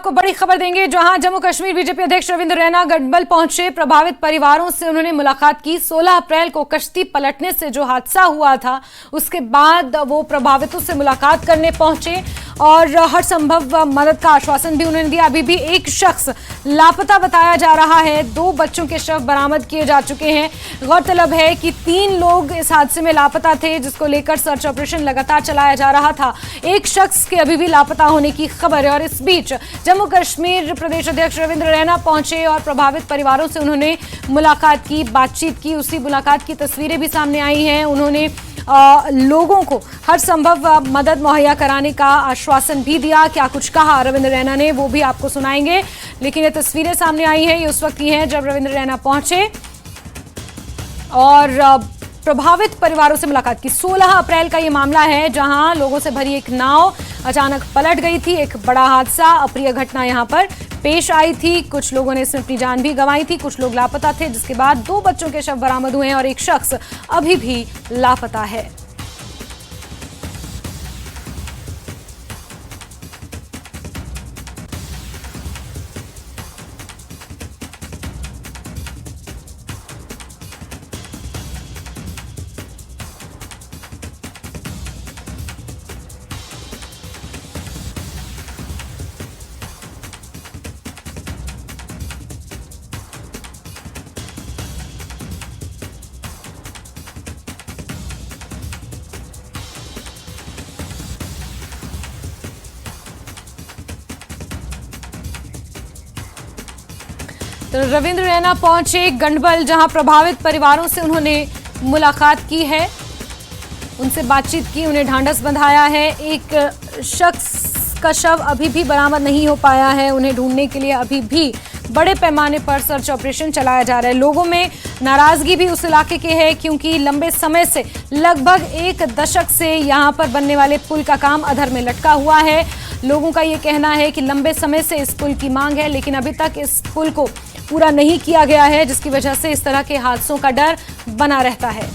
आपको बड़ी खबर देंगे, जहां जम्मू कश्मीर बीजेपी अध्यक्ष रविंद्र रैना गढ़बल पहुंचे। प्रभावित परिवारों से उन्होंने मुलाकात की। 16 अप्रैल को कश्ती पलटने से जो हादसा हुआ था, उसके बाद वो प्रभावितों से मुलाकात करने पहुंचे और हर संभव मदद का आश्वासन भी उन्होंने दिया। अभी भी एक शख्स लापता बताया जा रहा है। 2 बच्चों के शव बरामद किए जा चुके हैं। गौरतलब है कि 3 लोग इस हादसे में लापता थे, जिसको लेकर सर्च ऑपरेशन लगातार चलाया जा रहा था। एक शख्स के अभी भी लापता होने की खबर है और इस बीच जम्मू कश्मीर प्रदेश अध्यक्ष रविंद्र रैना पहुंचे और प्रभावित परिवारों से उन्होंने मुलाकात की, बातचीत की। उसी मुलाकात की तस्वीरें भी सामने आई हैं। उन्होंने लोगों को हर संभव मदद मुहैया कराने का आश्वासन भी दिया। क्या कुछ कहा रविंद्र रैना ने, वो भी आपको सुनाएंगे। लेकिन ये तस्वीरें सामने आई हैं, ये उस वक्त की हैं जब रविंद्र रैना पहुंचे और प्रभावित परिवारों से मुलाकात की। 16 अप्रैल का ये मामला है, जहां लोगों से भरी एक नाव अचानक पलट गई थी। एक बड़ा हादसा, अप्रिय घटना यहां पर पेश आई थी। कुछ लोगों ने इसमें अपनी जान भी गंवाई थी, कुछ लोग लापता थे, जिसके बाद 2 बच्चों के शव बरामद हुए हैं और एक शख्स अभी भी लापता है। तो रविंद्र रैना पहुंचे गंडबल, जहां प्रभावित परिवारों से उन्होंने मुलाकात की है, उनसे बातचीत की, उन्हें ढांढस बंधाया है। एक शख्स का शव अभी भी बरामद नहीं हो पाया है। उन्हें ढूंढने के लिए अभी भी बड़े पैमाने पर सर्च ऑपरेशन चलाया जा रहा है। लोगों में नाराजगी भी उस इलाके के है, क्योंकि लंबे समय से, लगभग 1 दशक से यहां पर बनने वाले पुल का काम अधर में लटका हुआ है। लोगों का ये कहना है कि लंबे समय से इस पुल की मांग है, लेकिन अभी तक इस पुल को पूरा नहीं किया गया है, जिसकी वजह से इस तरह के हादसों का डर बना रहता है।